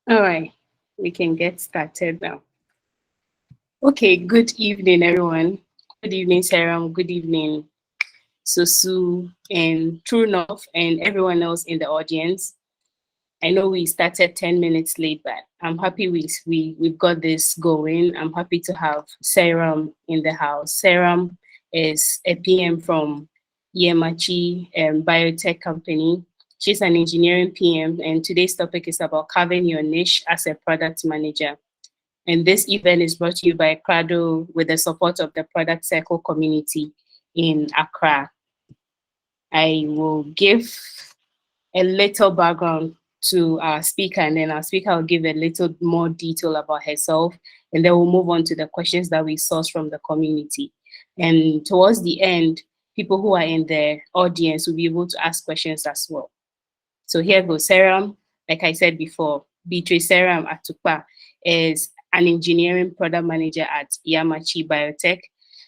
All right, we can get started now. Okay, good evening, everyone. Good evening, Sarah. Good evening, Susu, and True North, and everyone else in the audience. I know we started 10 minutes late, but I'm happy we've got this going. I'm happy to have Seyram in the house. Seyram is a PM from Yemaachi Biotech Company. She's an engineering PM, and today's topic is about carving your niche as a product manager. And this event is brought to you by Crado with the support of the Product Circle community in Accra. I will give a little background to our speaker, and then our speaker will give a little more detail about herself, and then we'll move on to the questions that we source from the community. And towards the end, people who are in the audience will be able to ask questions as well. So here goes. Seyram, like I said before, Beatrice Seyram Atukpa is an engineering product manager at Yemaachi Biotech,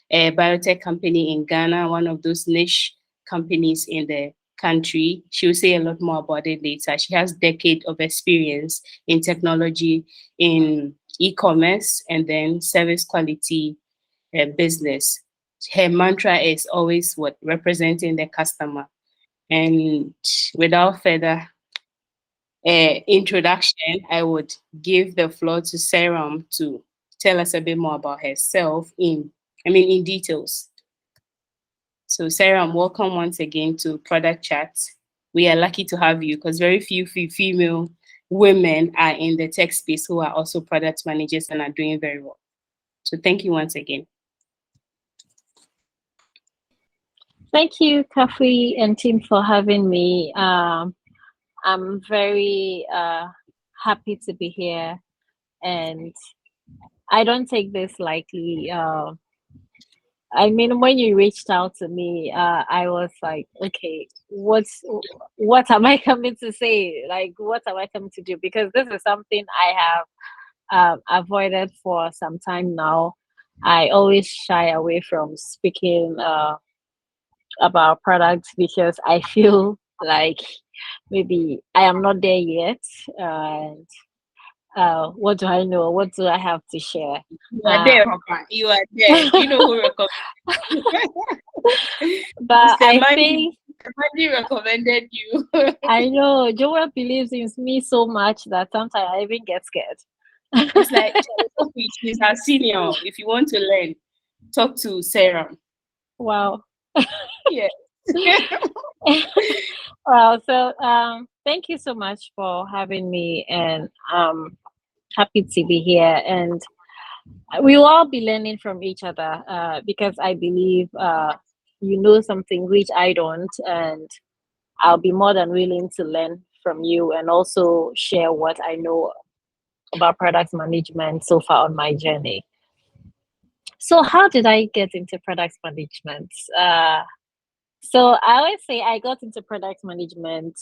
a biotech company in Ghana, one of those niche companies in the country. She'll say a lot more about it later. She has decades of experience in technology, in e-commerce, and then service quality business. Her mantra is always what representing the customer. And without further introduction, I would give the floor to Sarah to tell us a bit more about herself in details. So Sarah, welcome once again to Product Chat. We are lucky to have you because very few female women are in the tech space who are also product managers and are doing very well. So thank you once again. Thank you, Kafi and team, for having me. I'm very happy to be here, and I don't take this lightly. I mean, when you reached out to me, I was like, okay, what am I coming to say? Like, what am I coming to do? Because this is something I have avoided for some time now. I always shy away from speaking about products because I feel like maybe I am not there yet. And what do I know? What do I have to share? You are there, Papa. You are there. You know who recommended But I Mr. think Mandy recommended you. I know Joel believes in me so much that sometimes I even get scared. It's like she's her senior. If you want to learn, talk to Sarah. Wow. Yeah. Well, so thank you so much for having me, and happy to be here. And we will all be learning from each other because I believe you know something which I don't, and I'll be more than willing to learn from you and also share what I know about product management so far on my journey. So, how did I get into product management? So, I always say I got into product management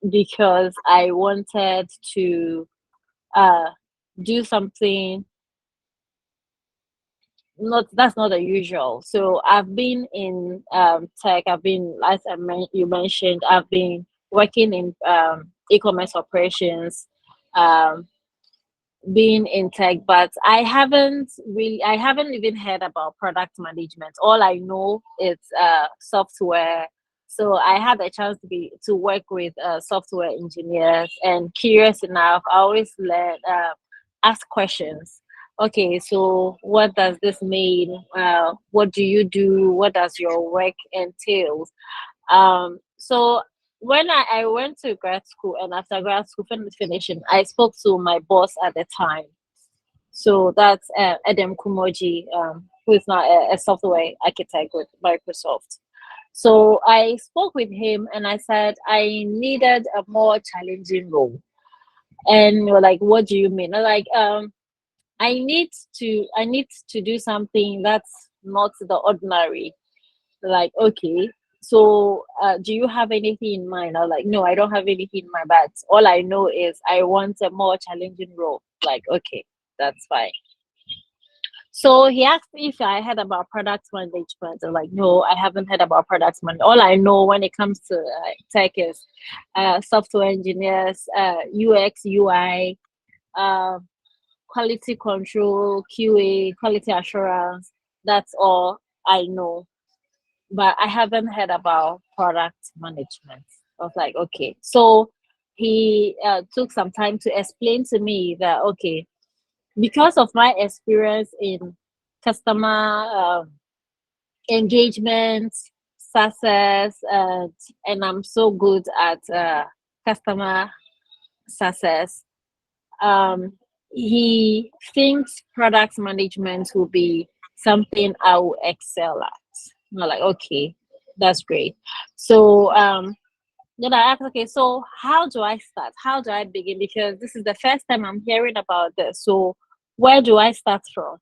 because I wanted to uh, do something not that's not the usual. So I've been in tech. I've been, as you mentioned, I've been working in e-commerce operations, um, being in tech, but I haven't even heard about product management. All I know is software. So I had a chance to work with software engineers, and curious enough, I always ask questions. Okay, so what does this mean? What do you do? What does your work entail? So when I went to grad school, and after grad school finishing, I spoke to my boss at the time. So that's Adam Kumoji, who is now a software architect with Microsoft. So I spoke with him and I said I needed a more challenging role. And we're like, what do you mean? I'm like, I need to do something that's not the ordinary. Like, okay, so do you have anything in mind? I was like, no, I don't have anything in my bag. All I know is I want a more challenging role. Like, okay, that's fine. So he asked if I heard about product management. I'm like, no, I haven't heard about product management. All I know when it comes to tech is software engineers, UX, UI, uh, quality control, QA, quality assurance. That's all I know. But I haven't heard about product management. I was like, okay. So he took some time to explain to me that, okay, because of my experience in customer engagement, success, and I'm so good at customer success. Um, he thinks product management will be something I will excel at. I'm like, okay, that's great. So then I asked, okay, so how do I start? How do I begin? Because this is the first time I'm hearing about this. So where do I start from?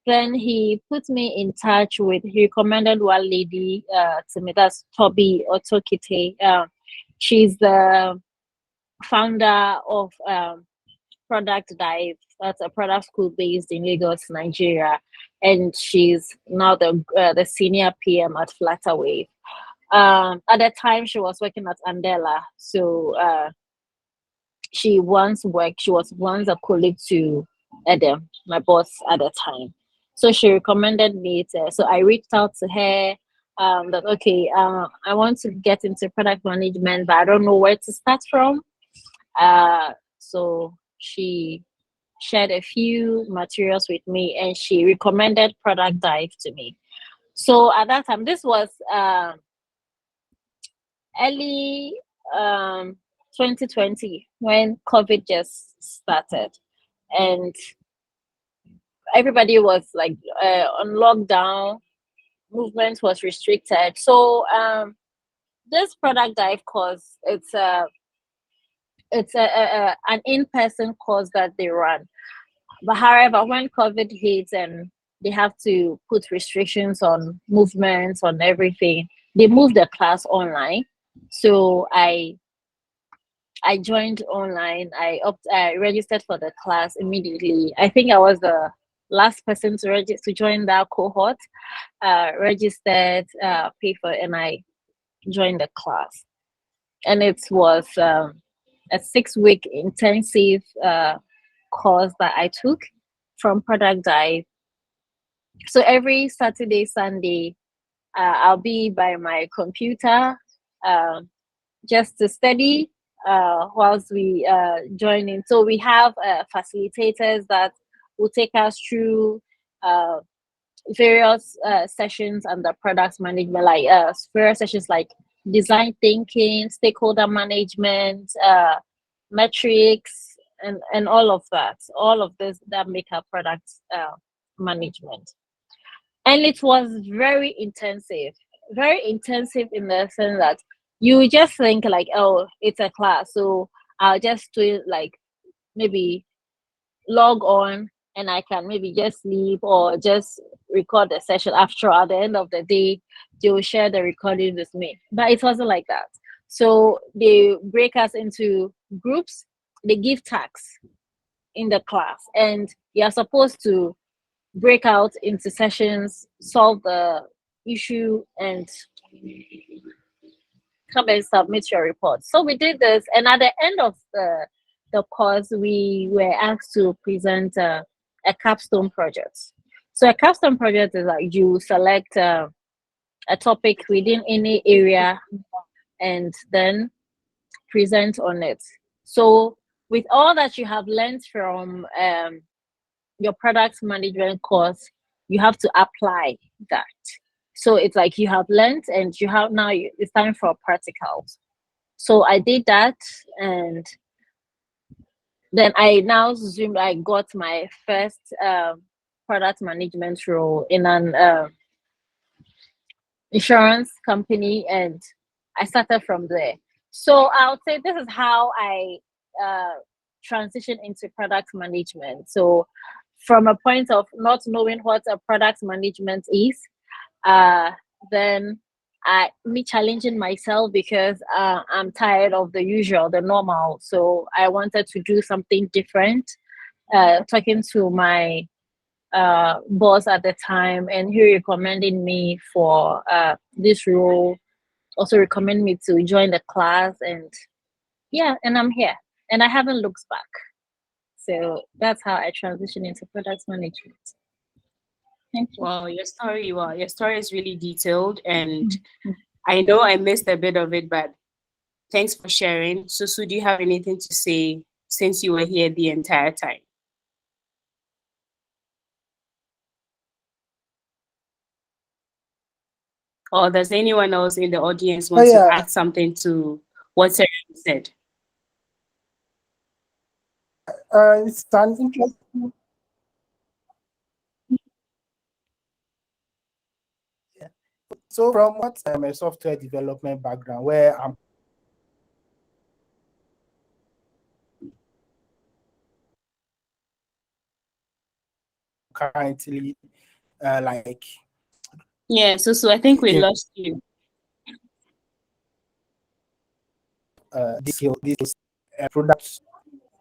Then he put me in touch with, he recommended one lady to me, that's Toby Otokite. She's the founder of Product Dive. That's a product school based in Lagos, Nigeria, and she's now the senior PM at Flutterwave. At that time, she was working at Andela, so she was once a colleague to Adam, my boss at the time. So she recommended me so I reached out to her. That okay, I want to get into product management, but I don't know where to start from. So she shared a few materials with me, and she recommended Product Dive to me. So at that time, this was early 2020 when COVID just started, and everybody was like on lockdown. Movement was restricted. So this Product Dive course, it's an in-person course that they run. But however, when COVID hits and they have to put restrictions on movements, on everything, they moved the class online. So I joined online. I registered for the class immediately. I think I was the last person to register to join that cohort. Registered, paid for it, and I joined the class. And it was a 6-week intensive course that I took from Product Dive. So every Saturday, Sunday, I'll be by my computer just to study whilst we join in. So we have facilitators that will take us through various sessions under product management, like various sessions like design thinking, stakeholder management, metrics, and all of that. All of this that make up product management. And it was very intensive in the sense that you just think like, oh, it's a class, so I'll just do it, like maybe log on and I can maybe just leave or just record the session. After at the end of the day, they will share the recording with me. But it wasn't like that. So they break us into groups, they give tasks in the class, and you're supposed to break out into sessions, solve the issue, and come and submit your report. So we did this, and at the end of the course, we were asked to present a capstone project. So a capstone project is like you select a topic within any area and then present on it. So with all that you have learned from your product management course, you have to apply that. So it's like you have learned and you have now it's time for practicals. So I did that, and then I got my first product management role in an insurance company, and I started from there. So I would say this is how I transition into product management. So from a point of not knowing what a product management is, then me challenging myself because I'm tired of the usual, the normal. So I wanted to do something different. Talking to my boss at the time, and he recommended me for this role. Also recommend me to join the class, and yeah, and I'm here, and I haven't looked back. So that's how I transitioned into product management. Thank you. Well, your story is really detailed, and I know I missed a bit of it, but thanks for sharing. Susu, do you have anything to say since you were here the entire time? Or does anyone else in the audience want to add something to what Sarah said? It's an interesting. Yeah. So from what a software development background, where I'm currently like Yeah, so I think we lost you. this product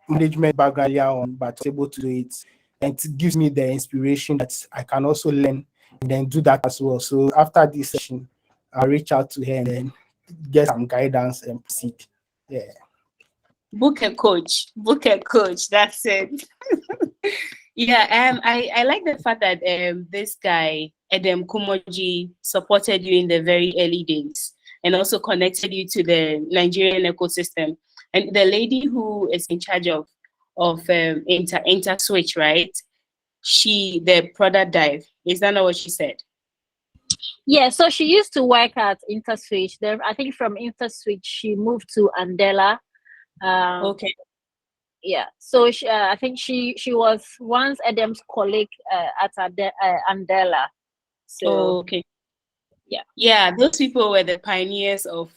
management background earlier on, but able to do it, and it gives me the inspiration that I can also learn and then do that as well. So after this session, I'll reach out to her and then get some guidance and proceed. Yeah. Book a coach. Book a coach. That's it. Yeah, I like the fact that this guy, Edem Kumoji, supported you in the very early days and also connected you to the Nigerian ecosystem. And the lady who is in charge of InterSwitch, right? The product dive. Is that not what she said? Yeah, so she used to work at InterSwitch. Then I think from InterSwitch she moved to Andela. Okay. Yeah, so I think she was once Adam's colleague at Andela. So okay. Yeah. Yeah, those people were the pioneers of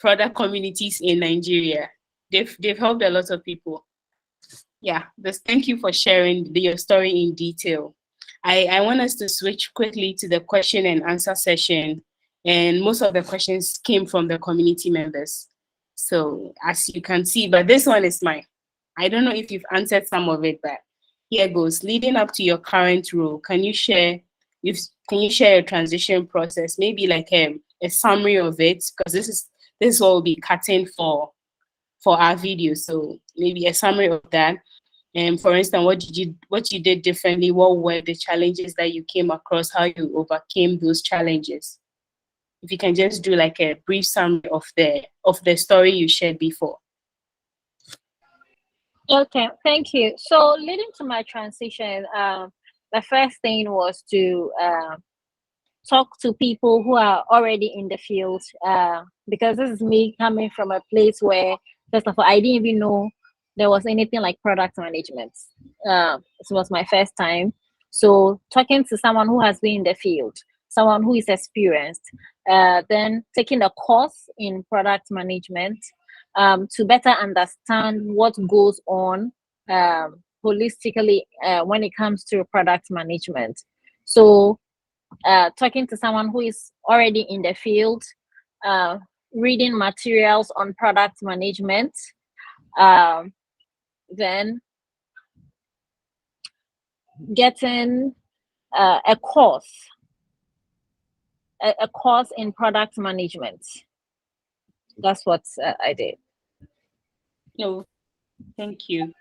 product communities in Nigeria. They've helped a lot of people. Yeah, thank you for sharing your story in detail. I want us to switch quickly to the question and answer session. And most of the questions came from the community members. So as you can see, but this one is mine. I don't know if you've answered some of it, but here goes. Leading up to your current role, can you share a transition process, maybe like a summary of it? Because this will be cutting for our video. So maybe a summary of that. And for instance, what you did differently, what were the challenges that you came across, how you overcame those challenges? If you can just do like a brief summary of the story you shared before. Okay, thank you. So leading to my transition, the first thing was to talk to people who are already in the field, because this is me coming from a place where, first of all, I didn't even know there was anything like product management. This was my first time. So talking to someone who has been in the field, someone who is experienced, then taking a course in product management to better understand what goes on holistically when it comes to product management. So talking to someone who is already in the field, reading materials on product management, then getting a course in product management. That's what I did. No, thank you.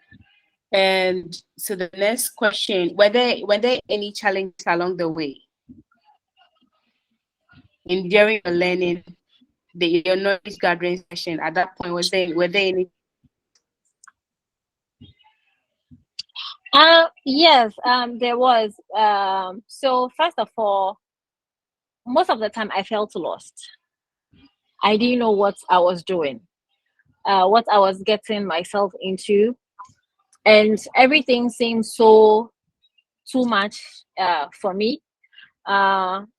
And so the next question, were there any challenges along the way in during your learning, your knowledge gathering session? At that point, were there any? Yes, there was. So first of all, most of the time I felt lost. I didn't know what I was doing, what I was getting myself into, and everything seemed so too much for me,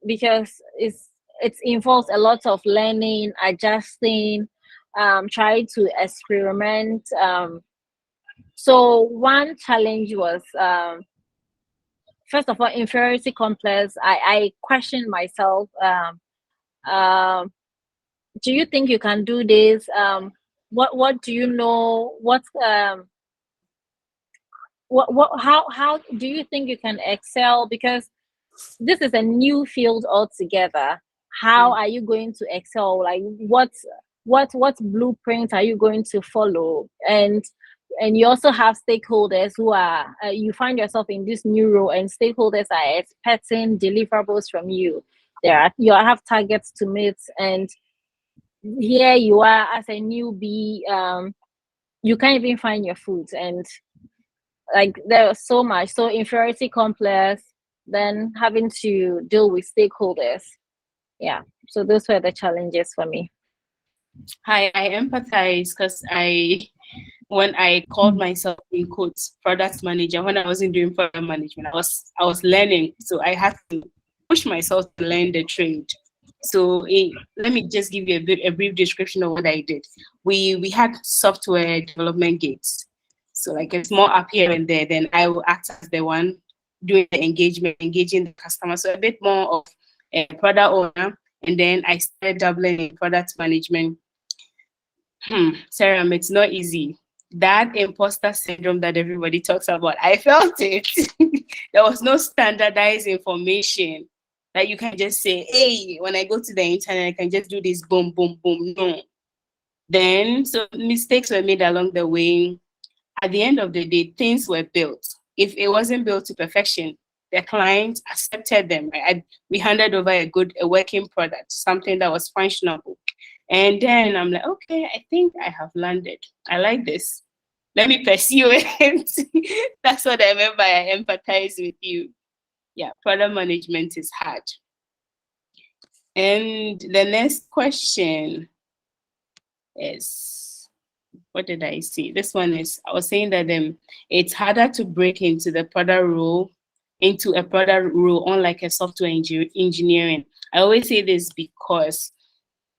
because it involves a lot of learning, adjusting, trying to experiment. So one challenge was, first of all, inferiority complex. I questioned myself. Do you think you can do this? What do you know? how do you think you can excel? Because this is a new field altogether. How are you going to excel? Like what blueprint are you going to follow? And you also have stakeholders who are you find yourself in this new role, and stakeholders are expecting deliverables from you. You have targets to meet, and here you are as a newbie. You can't even find your food, and like there's so much, so inferiority complex, then having to deal with stakeholders. Yeah, so those were the challenges for me. I empathize because when I called myself in quotes product manager, when I wasn't doing product management, I was learning, so I had to push myself to learn the trade. So let me just give you a brief description of what I did. We had software development gigs, so like a small app here and there. Then I will act as the one doing the engagement, engaging the customer. So a bit more of a product owner, and then I started dabbling in product management. Seyram, it's not easy. That imposter syndrome that everybody talks about, I felt it. There was no standardized information that you can just say, hey, when I go to the internet, I can just do this, boom, boom, boom. No. Then, so mistakes were made along the way. At the end of the day, things were built. If it wasn't built to perfection, the client accepted them. We handed over a working product, something that was functional. And then I'm like, okay, I think I have landed. I like this. Let me pursue it. That's what I meant by I empathize with you. Yeah, product management is hard. And the next question is, what did I see? This one is, I was saying that it's harder to break into a product role, unlike a software engineering. I always say this because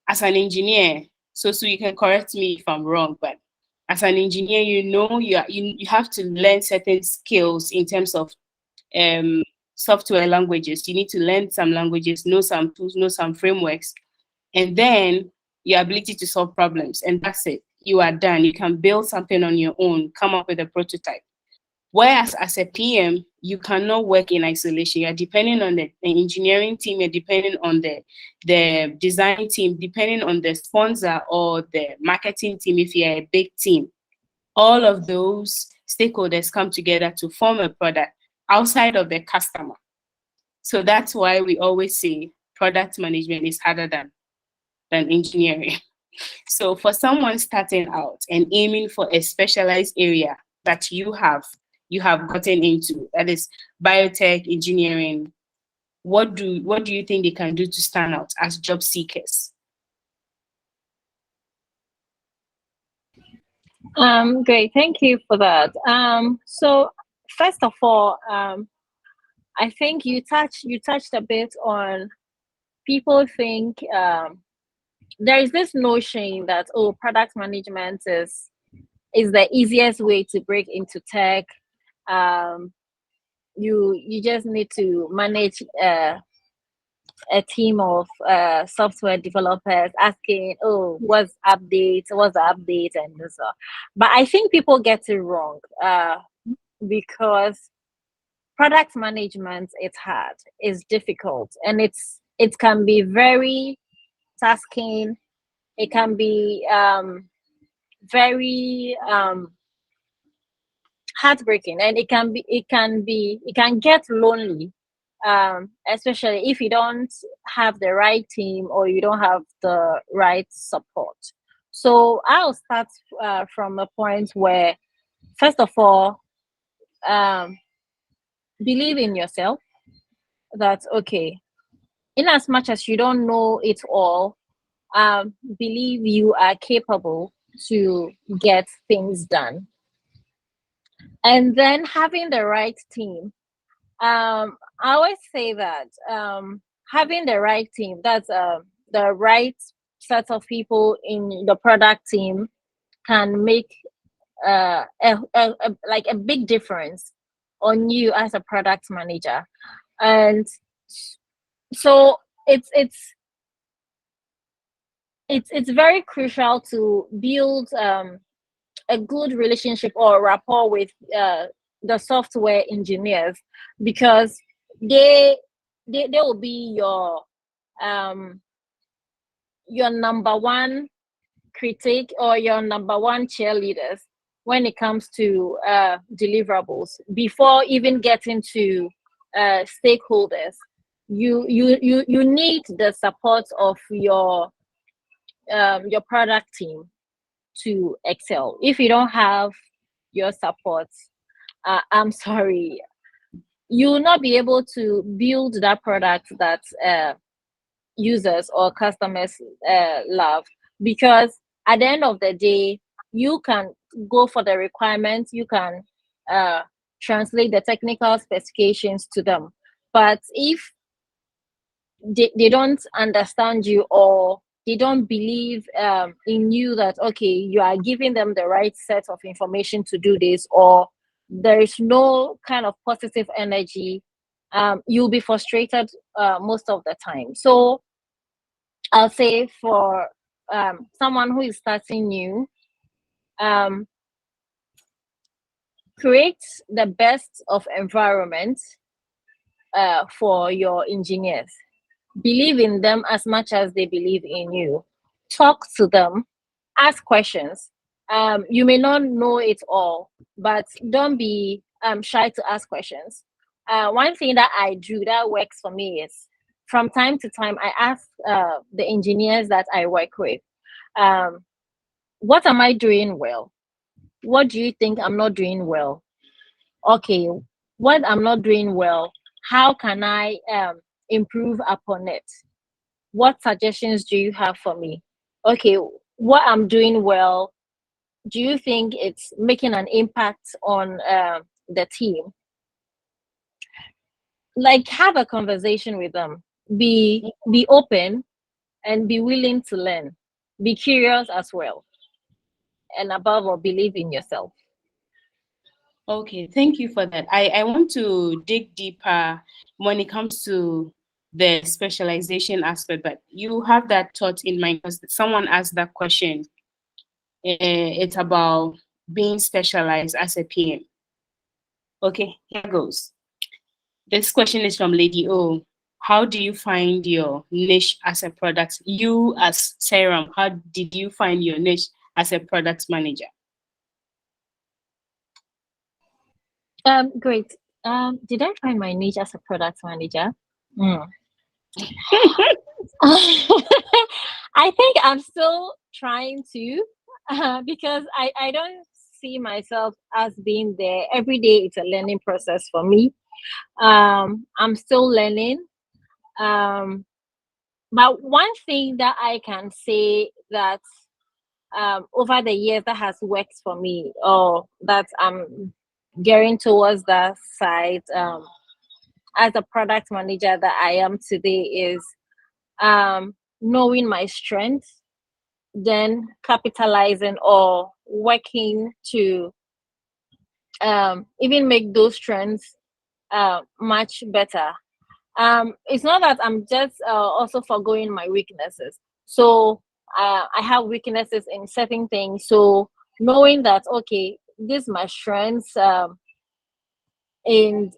as an engineer, so you can correct me if I'm wrong, but as an engineer, you have to learn certain skills in terms of software languages. You need to learn some languages, know some tools, know some frameworks, and then your ability to solve problems. And that's it. You are done. You can build something on your own, come up with a prototype. Whereas as a PM, you cannot work in isolation. You're depending on the engineering team, you're depending on the design team, depending on the sponsor or the marketing team if you're a big team. All of those stakeholders come together to form a product outside of the customer. So that's why we always say product management is harder than engineering. So for someone starting out and aiming for a specialized area that you have gotten into, that is biotech engineering, what do you think they can do to stand out as job seekers? Great, thank you for that. So first of all, I think you touched a bit on, people think there is this notion that product management is the easiest way to break into tech. You just need to manage a team of software developers asking, what's the update and so. But I think people get it wrong because product management is hard, it's difficult, and it can be very tasking. It can be very heartbreaking, and it can get lonely, especially if you don't have the right team or you don't have the right support. So I'll start from a point where, first of all, believe in yourself. That okay, in as much as you don't know it all, believe you are capable to get things done. And then having the right team. I always say that having the right team, that's the right set of people in the product team, can make like a big difference on you as a product manager. And so it's very crucial to build a good relationship or rapport with the software engineers, because they will be your number one critic or your number one cheerleaders when it comes to deliverables. Before even getting to stakeholders, you need the support of your product team to excel. If you don't have your support, I'm sorry, you will not be able to build that product that users or customers love. Because at the end of the day, you can go for the requirements, you can translate the technical specifications to them, but if they don't understand you, or they don't believe in you, that okay, you are giving them the right set of information to do this, or there is no kind of positive energy, you'll be frustrated most of the time. So I'll say for someone who is starting new, create the best of environment for your engineers. Believe in them as much as they believe in you. Talk to them, ask questions. You may not know it all, but don't be shy to ask questions. One thing that I do that works for me is, from time to time, I ask the engineers that I work with, what am I doing well? What do you think I'm not doing well? Okay, what I'm not doing well, how can I improve upon it? What suggestions do you have for me? Okay, what I'm doing well, do you think it's making an impact on the team? Like, have a conversation with them. Be open and be willing to learn. Be curious as well. And above all, believe in yourself. Okay, thank you for that. I want to dig deeper when it comes to the specialization aspect, but you have that thought in mind because someone asked that question. It's about being specialized as a PM. Okay, here goes. This question is from Lady O. How do you find your niche as a product? You as Seyram, how did you find your niche as a product manager? Great. Did I find my niche as a product manager? I think I'm still trying to, because I don't see myself as being there. Every day it's a learning process for me. I'm still learning. But one thing that I can say that over the years that has worked for me, or that I'm gearing towards that side as a product manager that I am today, is knowing my strengths, then capitalizing or working to even make those strengths much better. It's not that I'm just also forgoing my weaknesses. So I have weaknesses in certain things. So knowing that, okay, this is my strengths, and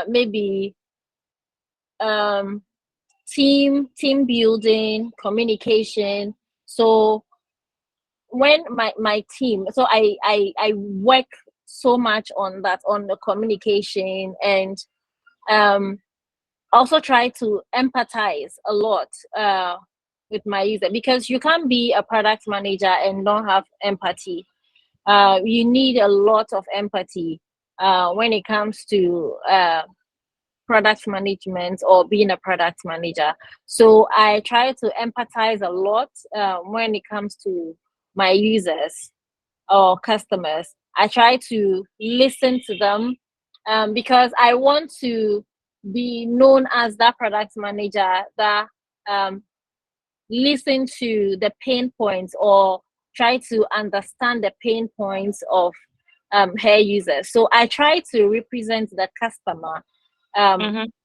maybe team building, communication. So when my team, so I work so much on that, on the communication, and also try to empathize a lot with my user, because you can't be a product manager and don't have empathy. You need a lot of empathy when it comes to product management or being a product manager. So I try to empathize a lot when it comes to my users or customers. I try to listen to them because I want to be known as that product manager that listen to the pain points, or try to understand the pain points of her users. So I try to represent the customer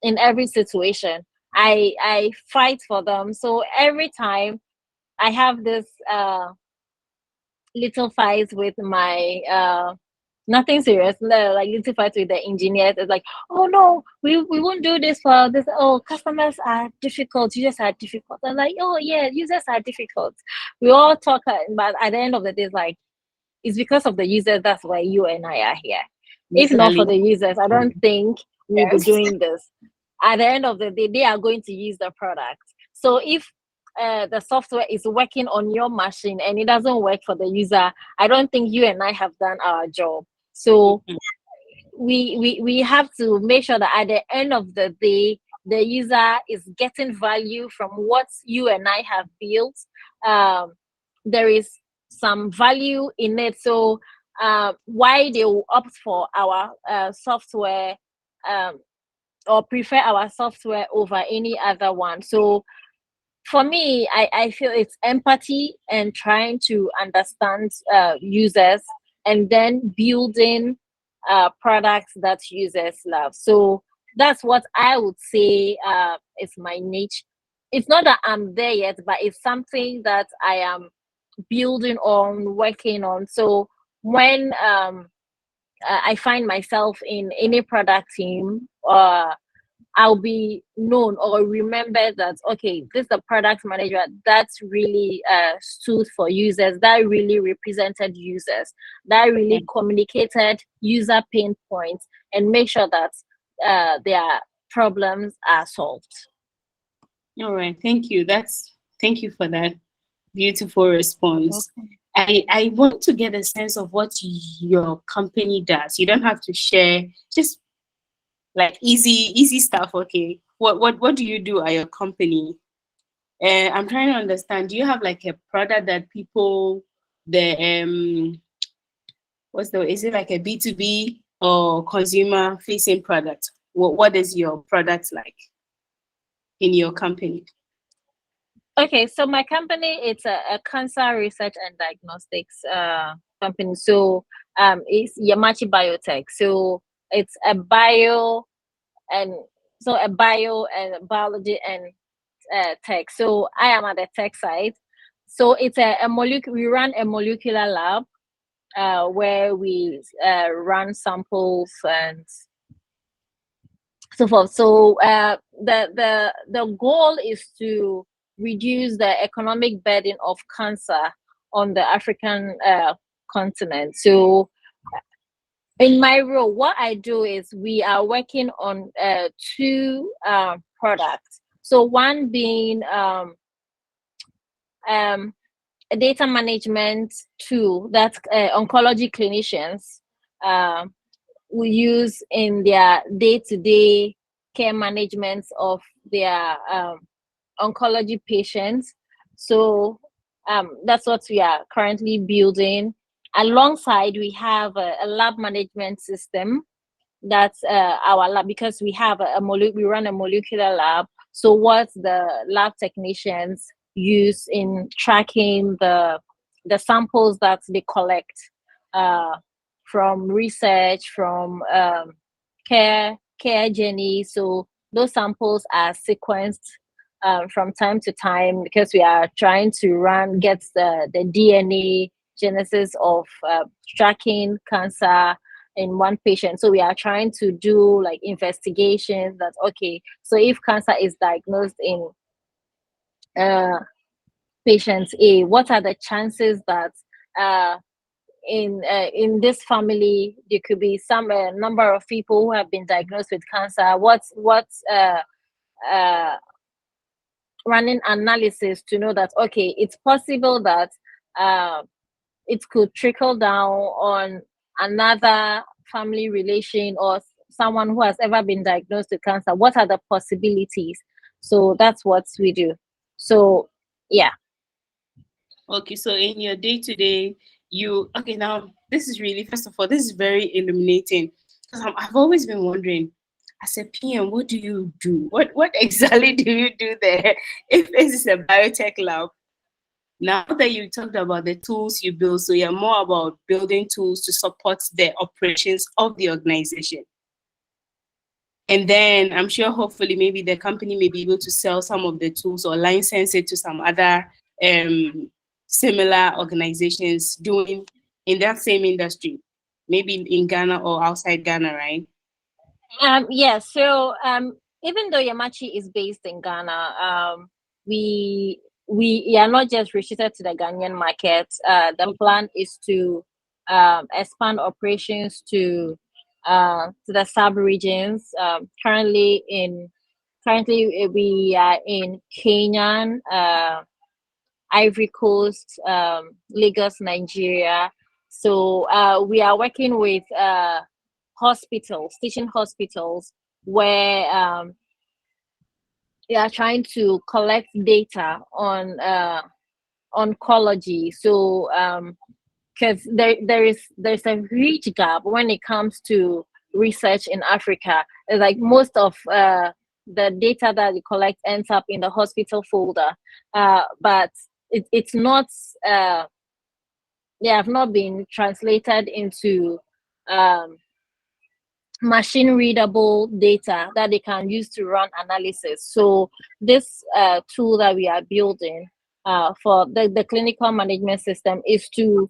in every situation. I fight for them. So every time I have this little fights with my Nothing serious. No, like little fight with the engineers. It's like, oh no, we won't do this for this. Oh, customers are difficult. Users are difficult. I'm like, oh yeah, users are difficult. We all talk, but at the end of the day, it's like, it's because of the users. That's why you and I are here. If not for the users, I don't think we'll be doing this. At the end of the day, they are going to use the product. So if the software is working on your machine and it doesn't work for the user, I don't think you and I have done our job. So we have to make sure that at the end of the day, the user is getting value from what you and I have built. There is some value in it. So why they will opt for our software or prefer our software over any other one. So for me, I feel it's empathy and trying to understand users and then building products that users love. So that's what I would say is my niche. It's not that I'm there yet, but it's something that I am building on, working on. So when I find myself in any product team, I'll be known or remember that, okay, this is the product manager that's really stood for users, that really represented users, that really communicated user pain points and make sure that their problems are solved. All right, thank you. Thank you for that beautiful response. Okay. I want to get a sense of what your company does. You don't have to share, just like easy stuff. Okay, what do you do at your company? I'm trying to understand. Do you have like a product that people, is it like a B2B or consumer facing product? What is your product like in your company? Okay, so my company, it's a cancer research and diagnostics company. So it's Yemaachi Biotech. So it's a bio and biology and tech. So I am at the tech side. So it's we run a molecular lab where we run samples and so forth. So the goal is to reduce the economic burden of cancer on the African continent. So in my role, what I do is we are working on two products. So one being a data management tool that oncology clinicians will use in their day-to-day care management of their oncology patients. So that's what we are currently building. Alongside, we have a lab management system. That's our lab, because we have we run a molecular lab. So what the lab technicians use in tracking the samples that they collect from research, from care journey. So those samples are sequenced from time to time, because we are trying to get the DNA genesis of tracking cancer in one patient. So we are trying to do like investigations that, okay, so if cancer is diagnosed in patient A, what are the chances that in this family there could be some number of people who have been diagnosed with cancer? What's running analysis to know that, okay, it's possible that it could trickle down on another family relation or someone who has ever been diagnosed with cancer. What are the possibilities? So that's what we do. So yeah. Okay, so in your day-to-day, now this is really, first of all, this is very illuminating, because I've always been wondering, as a PM, what do you do? What exactly do you do there if this is a biotech lab? Now that you talked about the tools you build, so you're more about building tools to support the operations of the organization. And then I'm sure hopefully maybe the company may be able to sell some of the tools or license it to some other similar organizations doing in that same industry. maybe in Ghana or outside Ghana, right? Yeah. So even though Yemaachi is based in Ghana, we are not just restricted to the Ghanaian market. The plan is to expand operations to the sub regions. Currently we are in Kenya, Ivory Coast, Lagos, Nigeria. So we are working with hospitals, teaching hospitals, where they are trying to collect data on oncology. So because there's a huge gap when it comes to research in Africa. Like most of the data that you collect ends up in the hospital folder, but it's not. They have not been translated into machine readable data that they can use to run analysis. So this tool that we are building for the clinical management system is to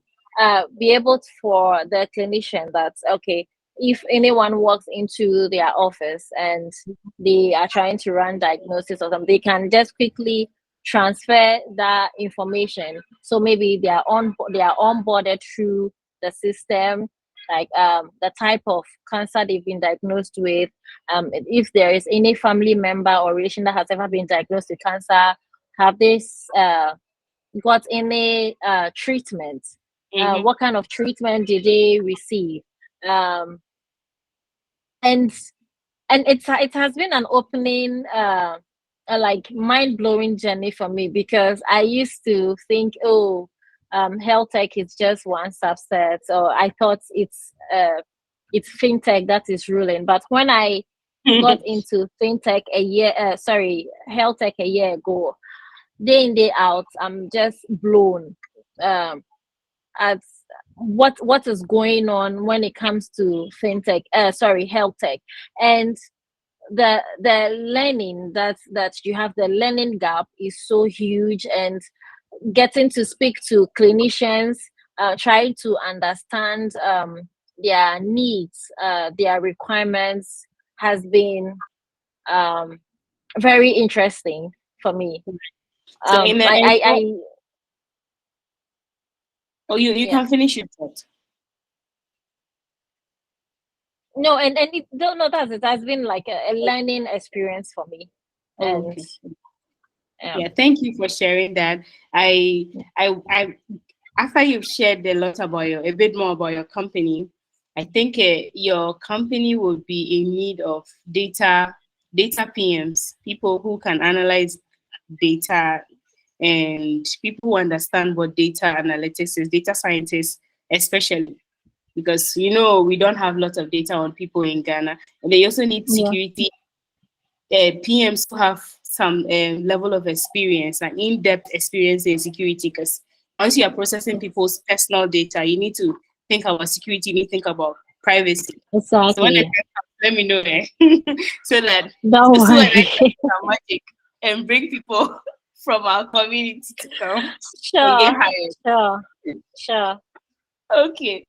be able for the clinician that's okay, if anyone walks into their office and they are trying to run diagnosis or something, they can just quickly transfer that information. So maybe they are onboarded through the system, like the type of cancer they've been diagnosed with, if there is any family member or relation that has ever been diagnosed with cancer, have they got any treatment, what kind of treatment did they receive, and it has been an opening a like mind-blowing journey for me, because I used to think, oh, health tech is just one subset, or I thought it's fintech that is ruling. But when I got into health tech a year ago, day in day out, I'm just blown at what is going on when it comes to health tech. And the learning that you have, the learning gap is so huge, and getting to speak to clinicians, trying to understand their needs, their requirements, has been very interesting for me. So in the you yeah. can finish your thought. No, and it, no, that's it has been like a learning experience for me. And okay. Yeah, thank you for sharing that. I after you've shared a bit more about your company, I think your company will be in need of data PMs, people who can analyze data, and people who understand what data analytics is, data scientists especially, because we don't have lots of data on people in Ghana, and they also need security PMs who have some level of experience and in-depth experience in security, because once you are processing people's personal data, you need to think about security, you need to think about privacy. Exactly. So when the time comes, let me know so that don't worry. magic and bring people from our community to come Sure, and get hired. Sure. Okay.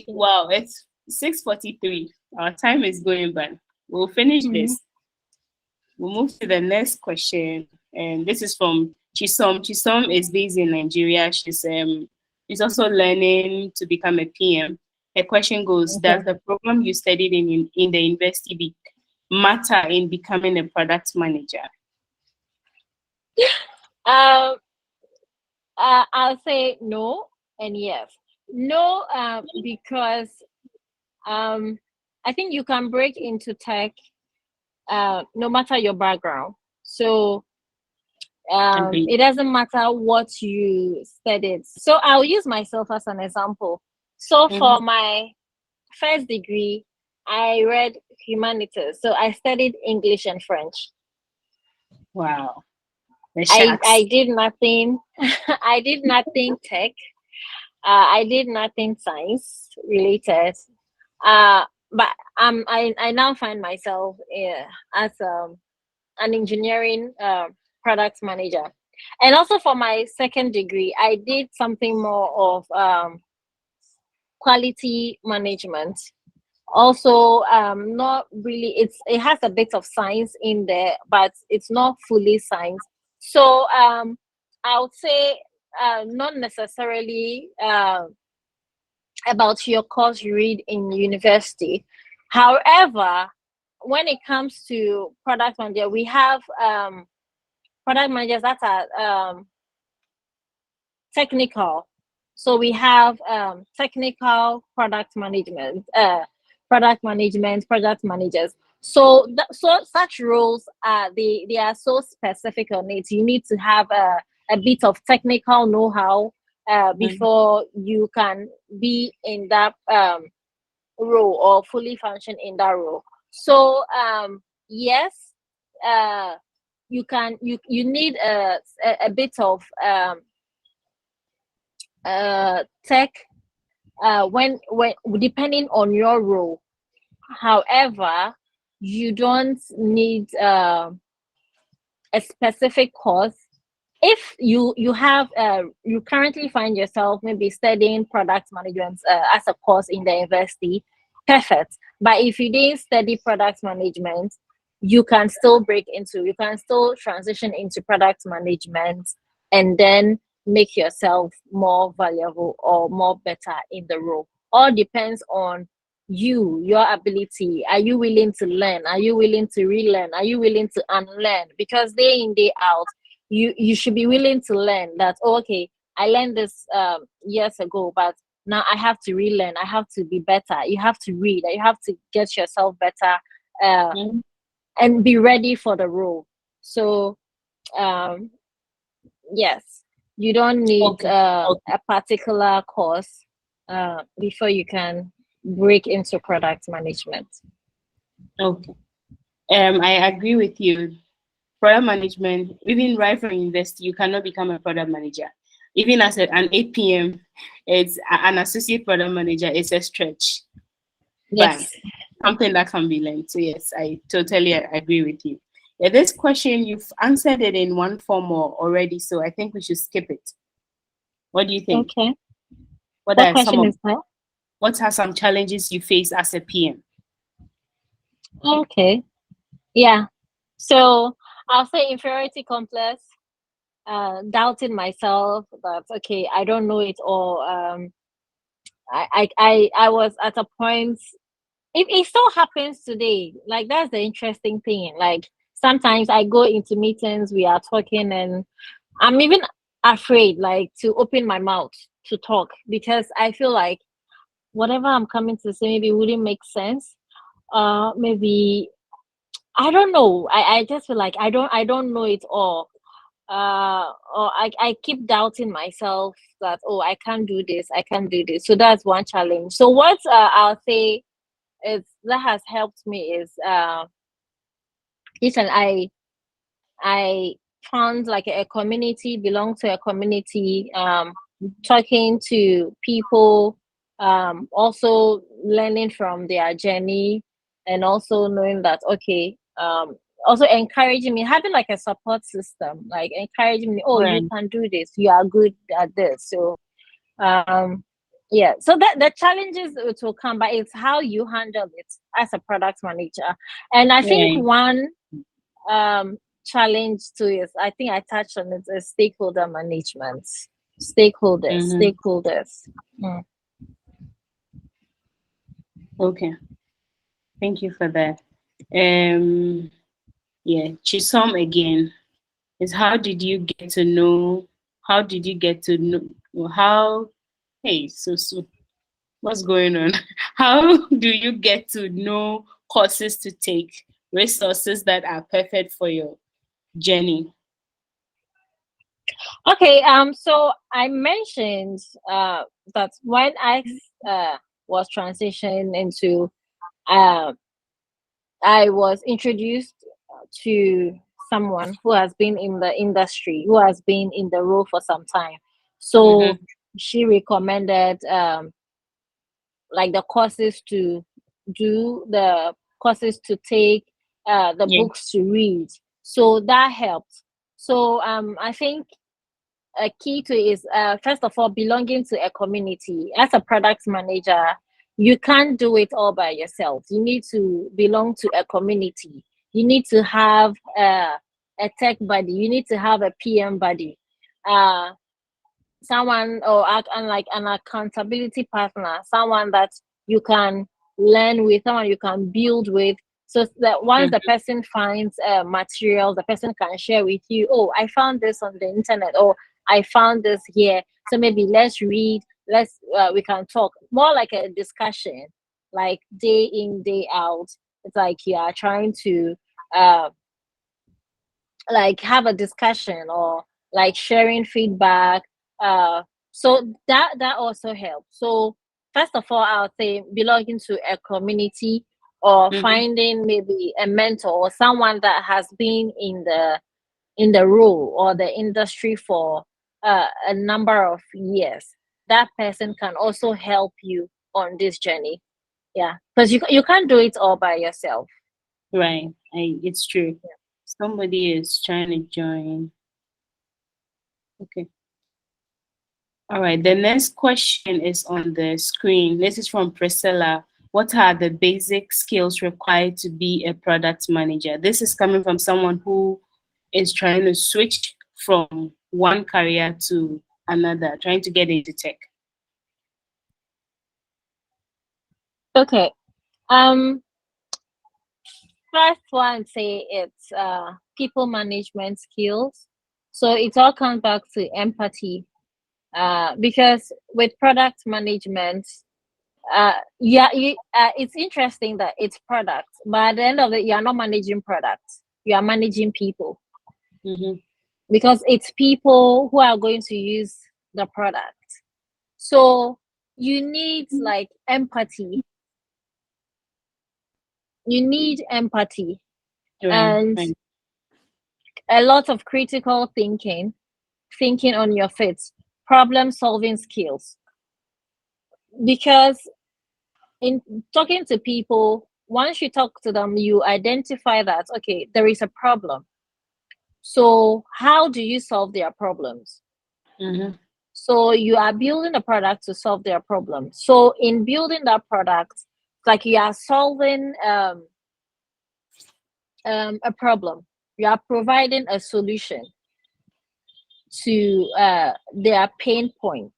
Wow, it's 6:43. Our time is going by. We'll finish this. We'll move to the next question, and this is from Chisom. Chisom is based in Nigeria. She's also learning to become a PM. Her question goes: does the program you studied in the university matter in becoming a product manager? I'll say no and yes. No, because I think you can break into tech no matter your background. So it doesn't matter what you studied. So I'll use myself as an example. So for my first degree, I read humanities. So I studied English and French. Wow. I did nothing. I did nothing tech. I did nothing science related. But I now find myself as an engineering product manager. And also for my second degree, I did something more of quality management. Also, not really, it has a bit of science in there, but it's not fully science. So I would say not necessarily about your course you read in university. However, when it comes to product manager, we have product managers that are technical. So we have technical product management, project managers. So such roles are they are so specific on it. You need to have a bit of technical know-how before you can be in that role or fully function in that role. So yes, you need a bit of tech when depending on your role. However, you don't need a specific course. If you have you currently find yourself maybe studying product management as a course in the university, perfect. But if you didn't study product management, you can still transition into product management and then make yourself more valuable or more better in the role. All depends on your ability. Are you willing to learn? Are you willing to relearn? Are you willing to unlearn? Because day in, day out, you should be willing to learn that, okay, I learned this years ago, but now I have to relearn. I have to be better. You have to read. You have to get yourself better and be ready for the role. So yes, you don't need a particular course before you can break into product management. Okay. I agree with you. Product management, even right from university, you cannot become a product manager. Even as an APM, it's an associate product manager. It's a stretch. Yes. But something that can be learned. So yes, I totally agree with you. Yeah, this question, you've answered it in one form or already, so I think we should skip it. What do you think? Okay. What question is that? What are some challenges you face as a PM? Okay. Yeah. So I'll say inferiority complex, doubting myself that, okay, I don't know it all. I was at a point, it still happens today. Like, that's the interesting thing. Like, sometimes I go into meetings, we are talking, and I'm even afraid, like, to open my mouth to talk, because I feel like whatever I'm coming to say maybe wouldn't make sense. Maybe I don't know. I just feel like I don't know it all. Or I keep doubting myself that, oh, I can't do this, I can't do this. So that's one challenge. So what I'll say is that has helped me is I found like a community, belong to a community, talking to people, also learning from their journey, and also knowing that, okay, also encouraging me, having like a support system, like encouraging me, oh, you can do this, you are good at this. So yeah, so that the challenges it will come, but it's how you handle it as a product manager. And I think one challenge too is, I think I touched on it, is stakeholder management. Stakeholders. Okay, thank you for that. Yeah, Chisom again is, how did you get to know hey, so what's going on? How do you get to know courses to take, resources that are perfect for your journey? Okay, so I mentioned that when I was transitioning into I was introduced to someone who has been in the industry, who has been in the role for some time. So she recommended like the courses to do, the courses to take, the books to read. So that helped. So I think a key to is first of all belonging to a community. As a product manager, you can't do it all by yourself. You need to belong to a community. You need to have a tech buddy. You need to have a PM buddy, someone or and like an accountability partner, someone that you can learn with, someone you can build with. So that once the person finds material, the person can share with you, oh, I found this on the internet, or I found this here. So maybe let's read, we can talk. More like a discussion, like day in, day out. It's like you are trying to like have a discussion or like sharing feedback. So that also helps. So first of all, I would say belonging to a community, or finding maybe a mentor or someone that has been in the role or the industry for a number of years. That person can also help you on this journey. Yeah, because you can't do it all by yourself. Right. It's true. Yeah. Somebody is trying to join. Okay. All right. The next question is on the screen. This is from Priscilla. What are the basic skills required to be a product manager? This is coming from someone who is trying to switch from one career to another, trying to get into tech. Okay. First one, say it's people management skills. So it all comes back to empathy. Because with product management, it's interesting that it's products, but at the end of it, you are not managing products. You are managing people. Because it's people who are going to use the product. So you need like empathy. You need empathy and a lot of critical thinking on your feet, problem solving skills. Because in talking to people, once you talk to them, you identify that, okay, there is a problem. So how do you solve their problems? So you are building a product to solve their problems. So in building that product, like you are solving a problem. You are providing a solution to their pain point.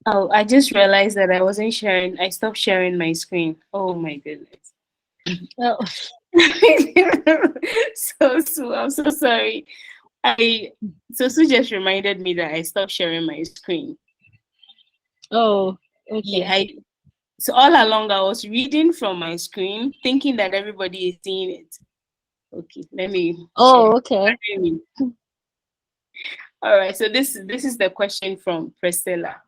Oh, I just realized that I wasn't sharing. I stopped sharing my screen. Oh my goodness. Oh. Sue, I'm so sorry. Sue just reminded me that I stopped sharing my screen. Oh, okay. Yeah, so all along I was reading from my screen, thinking that everybody is seeing it. Okay, let me. Oh, share. okay. All right. So this is the question from Priscilla.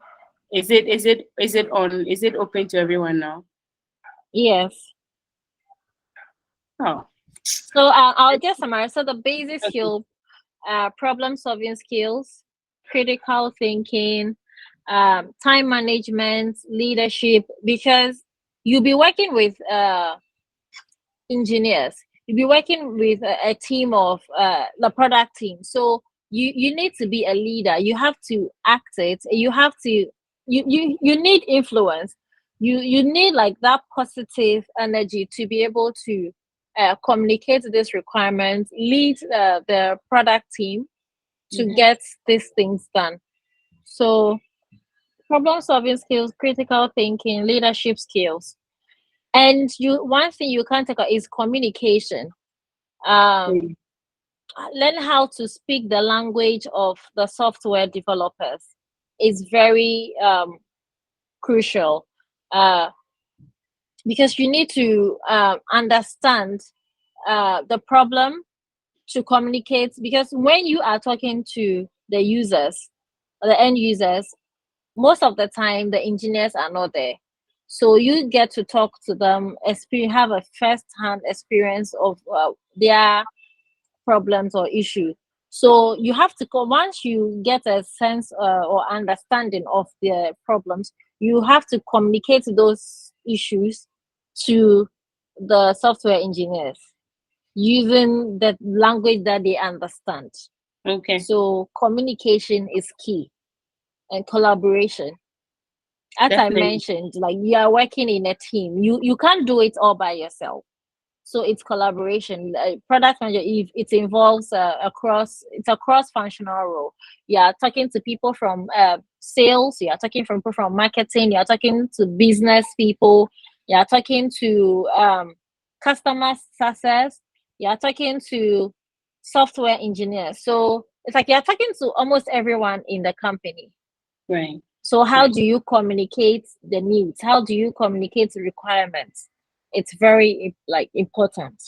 Is it open to everyone now? Yes. Oh. So I'll just summarize. So the basic skill, problem solving skills, critical thinking, time management, leadership, because you'll be working with engineers. You'll be working with a team of the product team. So you need to be a leader. You have to act it. You have to you need influence. You need like that positive energy to be able to communicate this requirement, lead the product team to get these things done. So problem solving skills, critical thinking, leadership skills. And one thing you can't take out is communication. Learn how to speak the language of the software developers is very crucial, because you need to understand the problem to communicate. Because when you are talking to the users, the end users, most of the time the engineers are not there. So you get to talk to them, have a first-hand experience of their problems or issues. So you have to once you get a sense or understanding of their problems, you have to communicate those issues to the software engineers using the language that they understand. Okay. So communication is key, and collaboration. As Definitely. I mentioned, like you are working in a team. You can't do it all by yourself. So it's collaboration. Product manager, if it involves it's a cross-functional role. You are talking to people from sales. You are talking from people from marketing. You are talking to business people. You are talking to customer success. You are talking to software engineers. So it's like you are talking to almost everyone in the company. Right. So how Right. do you communicate the needs? How do you communicate the requirements? It's very important.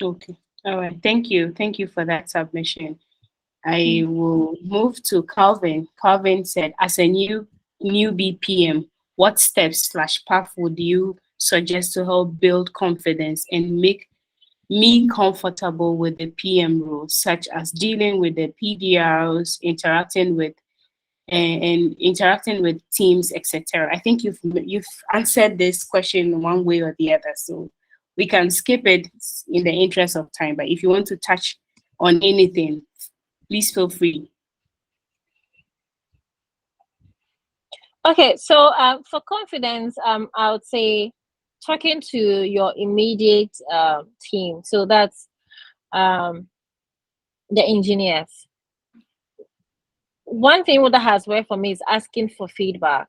Okay. All right. Thank you. Thank you for that submission. I will move to Calvin. Calvin said, as a new BPM, what steps/path would you suggest to help build confidence and make me comfortable with the PM role, such as dealing with the PDRs, interacting with and interacting with teams, etc. I think you've answered this question one way or the other, so we can skip it in the interest of time. But if you want to touch on anything, please feel free. Okay, so for confidence, I would say talking to your immediate team. So that's the engineers. One thing that has worked for me is asking for feedback,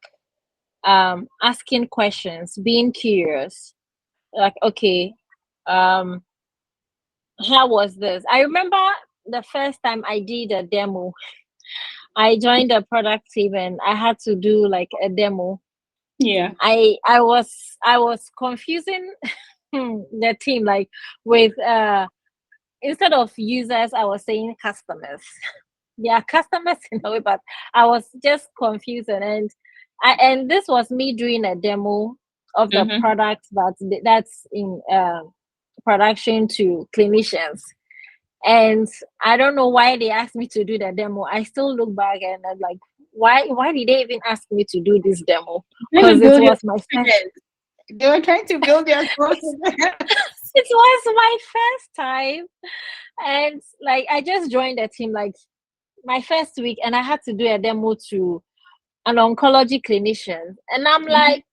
asking questions, being curious. Like, okay, how was this? I remember the first time I did a demo. I joined a product team and I had to do like a demo. Yeah. I was confusing the team, like with instead of users, I was saying customers. Yeah, customers in a way, but I was just confusing, and this was me doing a demo of the Mm-hmm. product that's in production to clinicians. And I don't know why they asked me to do the demo. I still look back and I'm like, why did they even ask me to do this demo? Because it was my first. They were trying to build their confidence. It was my first time, and like I just joined the team like my first week, and I had to do a demo to an oncology clinician, and I'm like,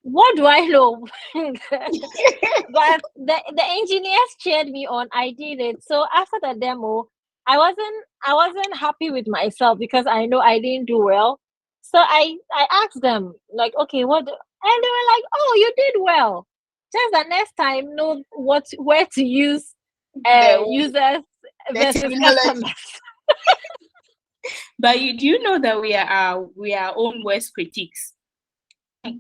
what do I know? But the engineers cheered me on. I did it. So after the demo, I wasn't happy with myself because I know I didn't do well. So I asked them like, okay, what? And they were like, oh, you did well. Just the next time, know where to use users The versus technology. customers. But do you know that we are our own worst critics?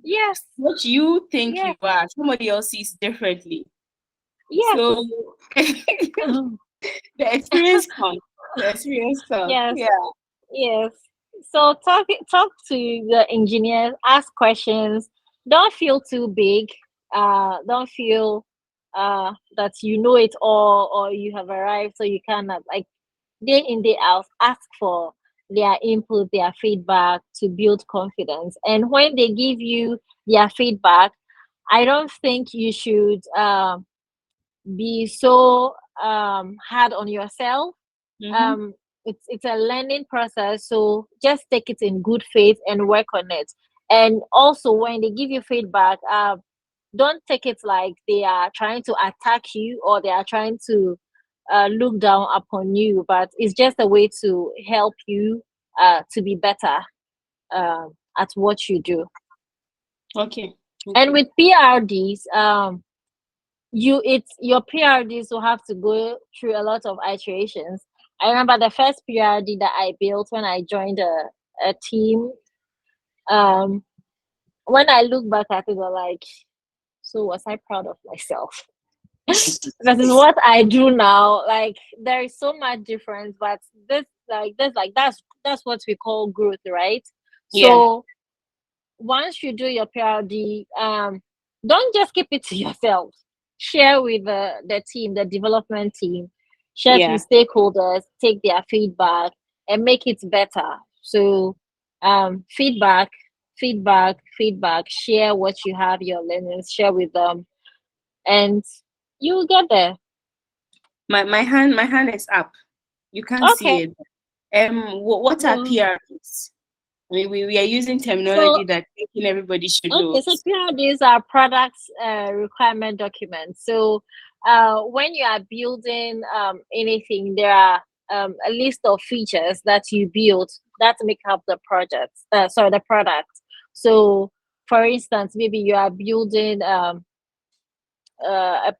Yes. What you think Yes. you are, somebody else sees differently. Yes. So the experience counts. The experience counts. Yes. Yeah. Yes. So talk to the engineers, ask questions. Don't feel too big. Don't feel that you know it all or you have arrived, so you cannot, like, day in day out, ask for their input, their feedback to build confidence. And when they give you their feedback, I don't think you should be so hard on yourself. Mm-hmm. It's a learning process, so just take it in good faith and work on it. And also when they give you feedback, don't take it like they are trying to attack you or they are trying to look down upon you, but it's just a way to help you to be better at what you do. Okay. And with PRDs, your PRDs will have to go through a lot of iterations. I remember the first PRD that I built when I joined a team. When I look back at it, I'm like, so was I proud of myself? That is what I do now. Like there is so much difference, but that's what we call growth, right? Yeah. So once you do your PRD, don't just keep it to yourself. Share with the team, the development team. Share Yeah. with stakeholders, take their feedback, and make it better. So, feedback feedback, share what you have, your learnings, share with them, and you'll get there. My hand is up. You can't see Okay. it. What are So, PRDs? We are using so terminology that thinking everybody should okay, know. so PRDs are products requirement documents. So when you are building anything, there are a list of features that you build that make up the project. The product. So for instance, maybe you are building a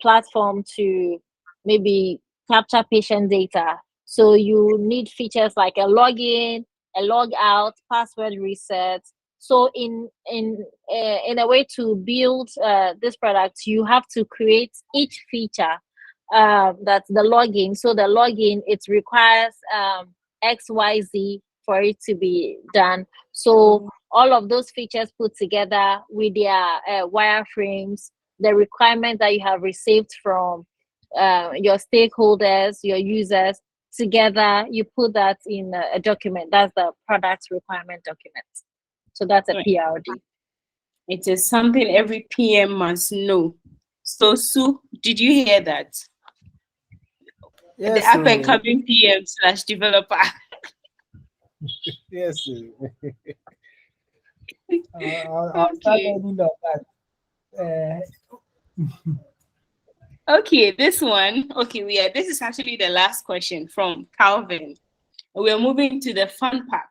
platform to maybe capture patient data. So you need features like a login, a log out, password reset. So in a way to build this product, you have to create each feature. That's the login. So the login, it requires XYZ for it to be done. So all of those features put together with their wireframes, the requirements that you have received from your stakeholders, your users, together, you put that in a document. That's the product requirement document. So that's a Right. PRD. It is something every PM must know. So, Sue, did you hear that? The Yes, up and coming PM / developer. yes. I'll start Okay. learning on that. Okay, this one. Okay, this is actually the last question from Calvin. We're moving to the fun part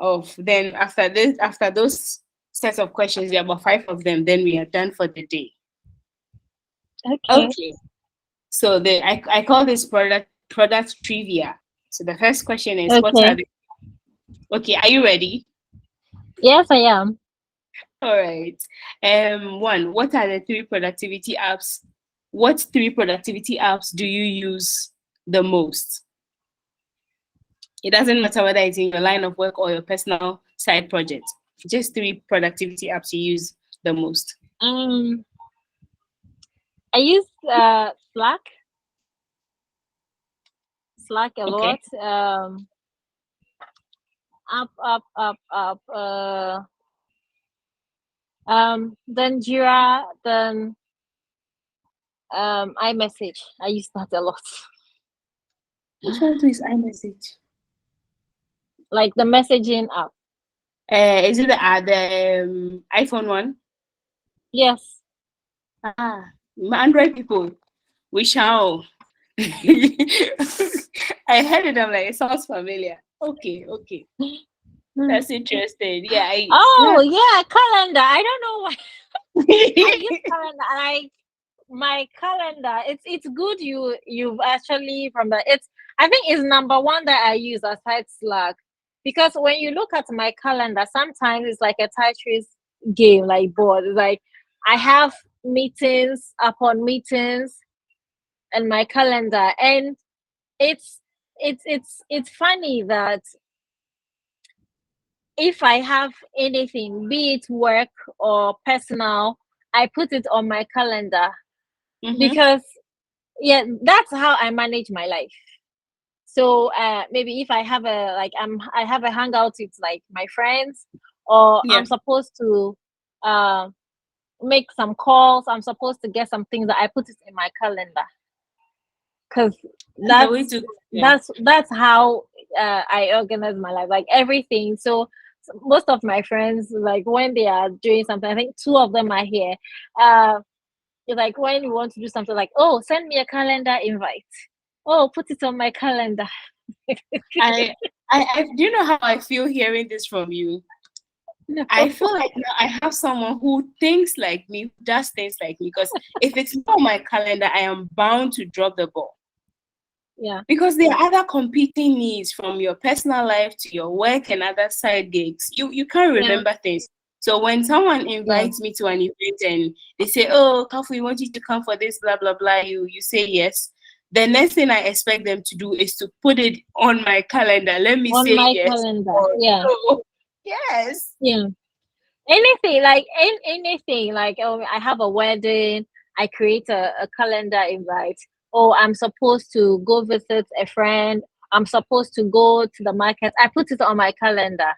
of then after those sets of questions, there are about 5 of them, then we are done for the day. Okay. So I call this product trivia. So the first question is what are Okay. Okay, are you ready? Yes, I am. All right. One, what are the 3 productivity apps? What 3 productivity apps do you use the most? It doesn't matter whether it's in your line of work or your personal side project. Just 3 productivity apps you use the most. I use Slack. Slack a Okay. lot. Up. Then Jira. Then iMessage. I use that a lot. Which one is iMessage? Like the messaging app. Is it the iPhone one? Yes. Android people, we shall. I heard it. I'm like, it sounds familiar. Okay. That's interesting. Yeah. Oh yeah, calendar. I don't know why. I use calendar. My calendar. It's good. You've actually from the it's. I think it's number one that I use aside Slack, because when you look at my calendar, sometimes it's like a Tetris game, like board. It's like I have meetings upon meetings in my calendar, and it's funny that if I have anything, be it work or personal, I put it on my calendar because that's how I manage my life. So maybe if I have I have a hangout with like my friends, or Yeah. I'm supposed to make some calls, I'm supposed to get some things, that I put it in my calendar, because that's how I organize my life, like everything. So most of my friends, like when they are doing something, I think 2 of them are here. It's like when you want to do something, like, oh, send me a calendar invite. Oh, put it on my calendar. I do you know how I feel hearing this from you? No. I feel like now I have someone who thinks like me, who does things like me. Because if it's not on my calendar, I am bound to drop the ball. Yeah. Because there are other competing needs, from your personal life to your work and other side gigs. You can't remember things. So when someone invites me to an event and they say, "Oh, Kafu, we want you to come for this, blah blah blah," you say yes. The next thing I expect them to do is to put it on my calendar. Let me On say my yes. calendar. Or Yeah. no. Yes. Yeah. Anything like anything like, oh, I have a wedding, I create a calendar invite. Oh, I'm supposed to go visit a friend, I'm supposed to go to the market, I put it on my calendar.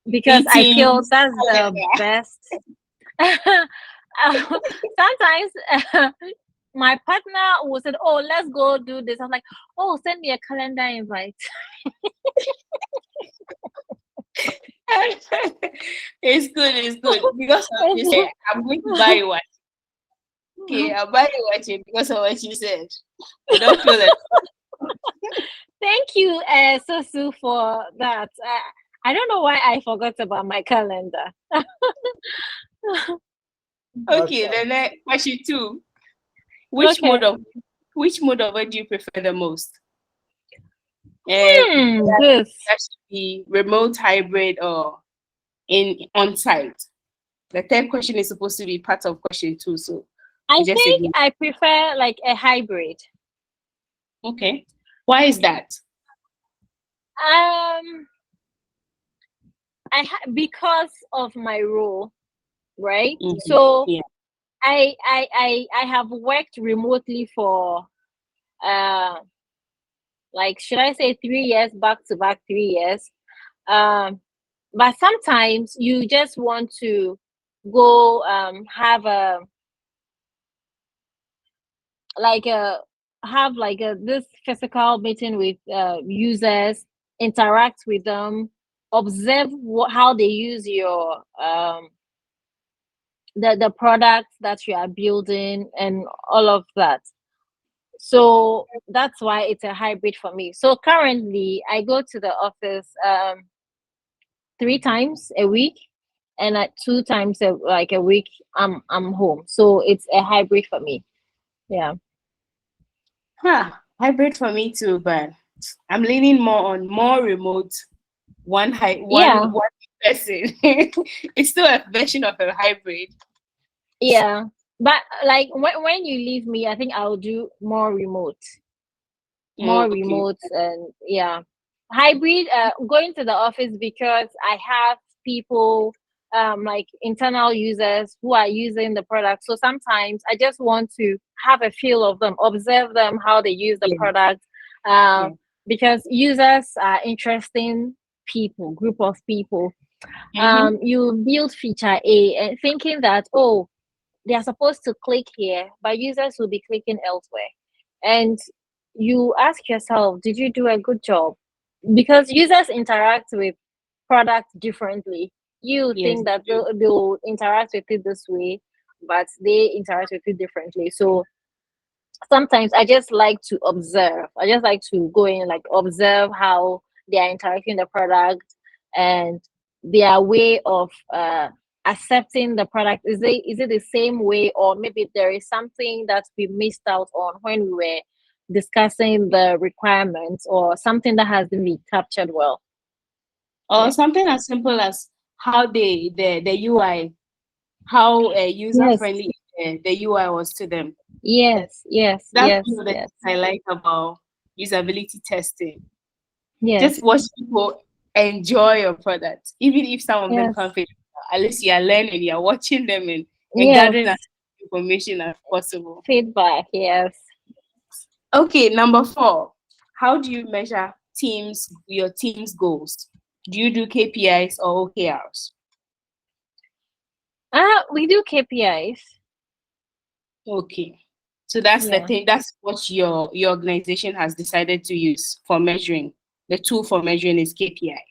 because I feel Meetings. that's the best. Sometimes my partner will say, "Oh, let's go do this." I'm like, "Oh, send me a calendar invite." It's good. Because of you say, I'm going to buy you one. Okay, I'll buy you watching because of what you said. I don't feel it. Thank you, Sosu, for that. I don't know why I forgot about my calendar. Okay, Okay. the next question two. Which Okay. mode of work do you prefer the most? And This. that should be remote, hybrid, or in on-site. The third question is supposed to be part of question two, so I just think ignore. I prefer like a hybrid. Okay, why is that? Um, because of my role, right? Mhm. So Yeah. I have worked remotely for uh like, should I say 3 years, back to back 3 years. But sometimes you just want to go have a like a have like a this physical meeting with users, interact with them, observe how they use your the products that you are building and all of that. So that's why it's a hybrid for me. So currently I go to the office 3 times a week, and at 2 times a week I'm home. So it's a hybrid for me. Yeah. Hybrid for me too, but I'm leaning more on more remote, Yeah. one person. It's still a version of a hybrid. Yeah. But like when you leave me, I think I'll do more remote. More Okay. remote, and yeah, hybrid, going to the office because I have people, like internal users who are using the product. So sometimes I just want to have a feel of them, observe them, how they use the Yeah. product, Yeah. because users are interesting people, group of people. Mm-hmm. You build feature A and thinking that, oh, they are supposed to click here, but users will be clicking elsewhere. And you ask yourself, did you do a good job? Because users interact with products differently. You Yes. think that they'll interact with it this way, but they interact with it differently. So sometimes I just like to observe. I just like to go in, like, observe how they are interacting the product and their way of accepting the product. Is it the same way, or maybe there is something that we missed out on when we were discussing the requirements, or something that hasn't been captured well. Or Yeah. something as simple as how the UI, how user Yes. friendly the UI was to them. Yes. Yes. That's Yes. one of the Yes. things I like about usability testing. Yes. Just watch people enjoy your product, even if some of them Yes. can't fit. At least you are learning, you are watching them and Yes. gathering as much information as possible. Feedback. Yes. Okay, number four. How do you measure your team's goals? Do you do KPIs or OKRs? We do KPIs. Okay. So that's the Yeah. thing. That's what your organization has decided to use for measuring. The tool for measuring is KPI.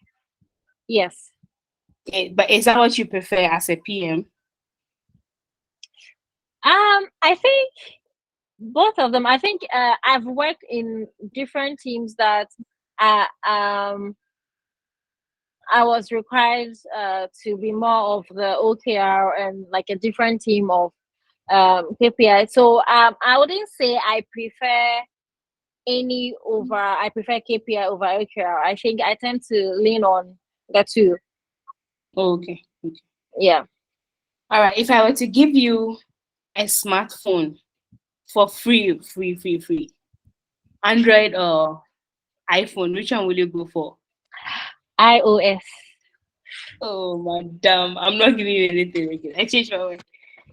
Yes. But is that what you prefer as a PM? I think both of them. I think I've worked in different teams that uh, um I was required to be more of the OKR, and like a different team of KPI. So I wouldn't say I prefer any over. I prefer KPI over OKR. I think I tend to lean on the two. Okay. Okay. Yeah. All right. If I were to give you a smartphone for free, Android or iPhone, which one will you go for? iOS. Oh, madam, I'm not giving you anything again. I changed my mind.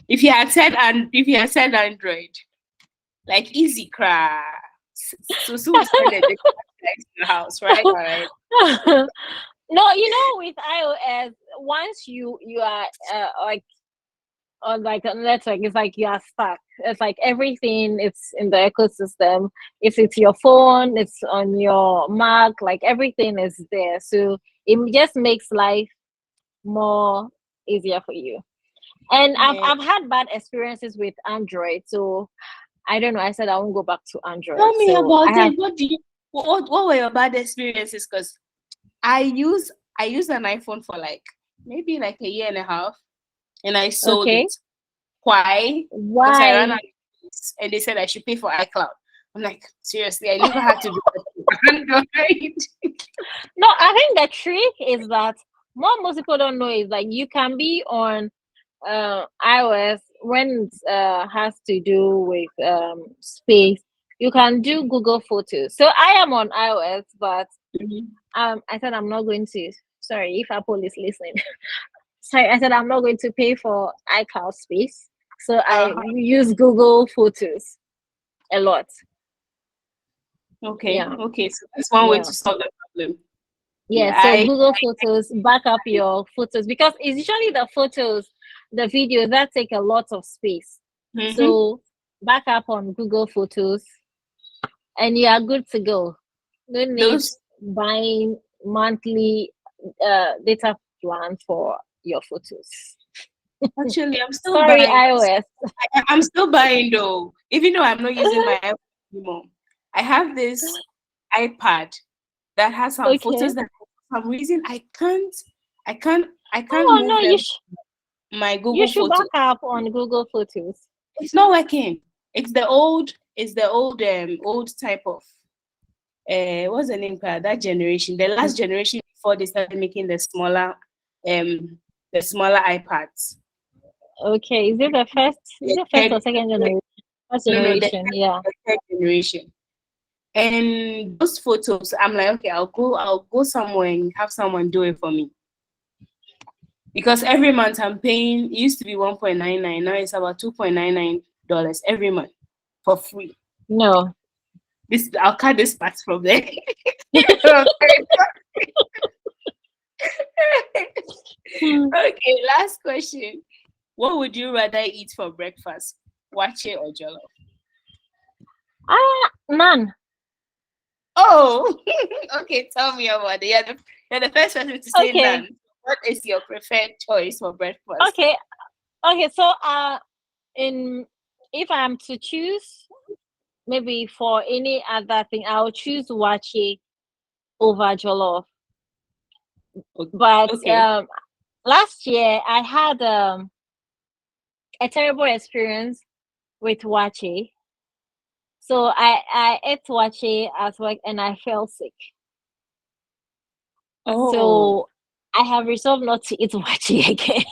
If you had said Android, like easy cry. So we started the house, right? All right. No, with iOS, once you are like on like a network, it's like you are stuck. It's like everything it's in the ecosystem. If it's your phone, it's on your Mac, like everything is there. So it just makes life more easier for you. And I've Yeah. I've had bad experiences with Android, so I don't know. I said I won't go back to Android. Tell me So I about have it. What were your bad experiences? Because I use an iPhone for like maybe like a year and a half, and I sold okay. it. Why? Because I ran Why? out of space, and they said I should pay for iCloud. I'm like, seriously, I never had to do that. Android. No, I think the trick is that what most people don't know is like you can be on iOS when it has to do with space. You can do Google Photos. So I am on iOS, but Mhm. I said I'm not going to. Sorry if Apple is listening. Sorry, I said I'm not going to pay for iCloud space. So I Uh-huh. use Google Photos a lot. Okay, Yeah, okay. So that's one way yeah. to solve the problem. Yeah, Yeah, so Google Photos, back up your photos because it's usually the photos, the videos that take a lot of space. mm-hmm. So back up on Google Photos and you are good to go. No need Those buying monthly data plan for your photos. actually, I'm still Sorry, buying. iOS. I'm still buying though, even though I'm not using my iPhone anymore. I have this iPad that has some Okay. photos that for some reason I can't Oh no, move them my you Google should photo. back up on Google Photos. It's not working. It's the old type of what's the name called? That generation. The last generation before they started making um the smaller iPads. Okay, is it the first? Is The it first or third, second generation? First no, generation, yeah. the third generation. And those photos, I'm like, okay, I'll go somewhere and have someone do it for me. Because every month I'm paying, it used to be 1.99, now it's about $2.99 every month for free. No. This I'll cut this part from there. Hmm. Okay, last question. What would you rather eat for breakfast? Wache or jollof? None. Oh, okay. Tell me about it. You're the first person to say Okay. none. What is your preferred choice for breakfast? Okay. Okay. So, in if I'm to choose, maybe for any other thing, I'll choose wache over jollof. But Okay. last year I had a terrible experience with wache. So I ate wache at work and I fell sick. Oh, So I have resolved not to eat wache again.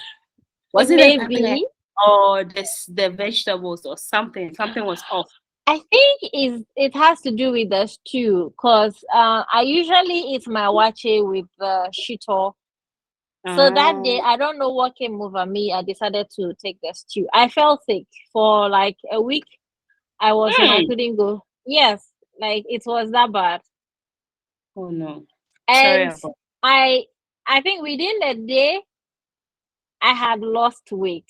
was it the pepper Maybe or the vegetables or something? Something was off. I think it has to do with the stew because I usually eat my wache with the shito. So that day, Ah, I don't know what came over me. I decided to take the stew. I felt sick for like a week. I was home. I mm. couldn't go. Yes, like it was that bad. Oh no. Sorry And about. I I think within a day, I had lost weight.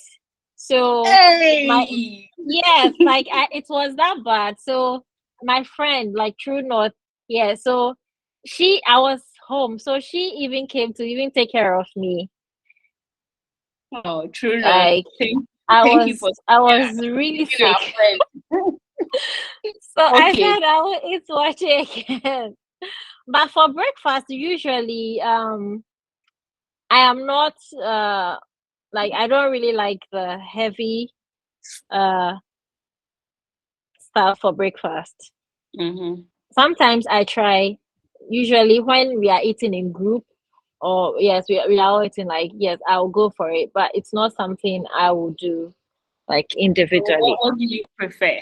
So my Hey. yes, like it was that bad. So my friend, like True North, yeah. So I was home, so she even came to even take care of me. Oh, true enough. Like Thank you for I was really being our sick. friend. So I Okay. said I will eat what again. But for breakfast, usually I am not like I don't really like the heavy uh stuff for breakfast. Mm-hmm. Sometimes I try, usually when we are eating in group, or yes, we are all eating like, yes, I'll go for it, but it's not something I will do like So individually. what do you prefer?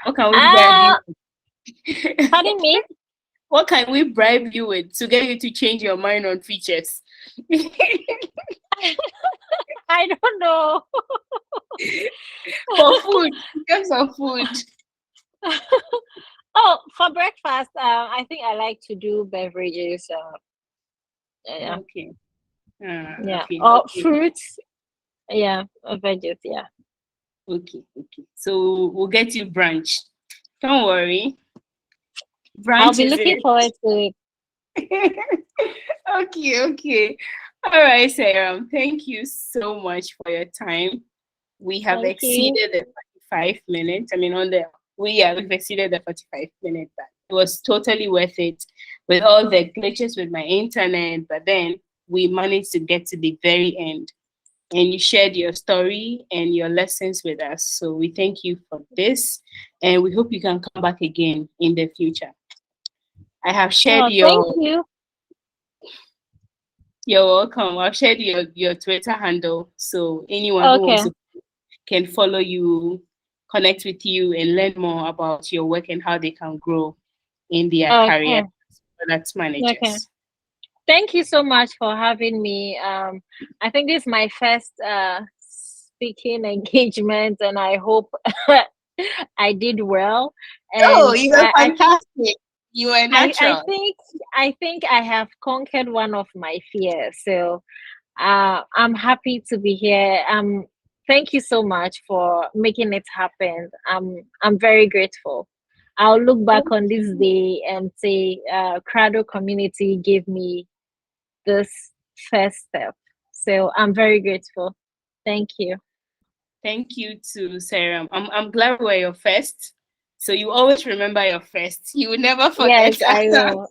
What can we bribe you Uh, with? pardon me? What can we bribe you with to get you to change your mind on features? I don't know. For food, in terms of food. Oh, for breakfast, I think I like to do beverages. Yeah, Okay. yeah, Okay. or Okay. fruits. Yeah, or veggies. Yeah. Okay. Okay. So we'll get you brunch. Don't worry. I'll Brunch be is looking it. forward to Okay. Okay. All right, Sarah. Thank you so much for your time. We have Thank you. exceeded the 45 minutes. I mean, we've exceeded the 45 minutes, but it was totally worth it with all the glitches with my internet. But then we managed to get to the very end, and you shared your story and your lessons with us. So we thank you for this, and we hope you can come back again in the future. I have shared Oh, thank your. you. You're welcome. I've shared your Twitter handle, so anyone who wants Okay. to can follow you, connect with you, and learn more about your work and how they can grow in their career Okay. as product Okay. managers. Thank you so much for having me. I think this is my first speaking engagement, and I hope I did well. Oh, And you were fantastic. You were I natural. think I have conquered one of my fears. So I'm happy to be here. Thank you so much for making it happen. I'm very grateful. I'll look back on this day and say, Crado community gave me this first step. So I'm very grateful. Thank you. Thank you to Sarah. I'm glad we were your first. So you always remember your first. You will never Yes, forget I that. will.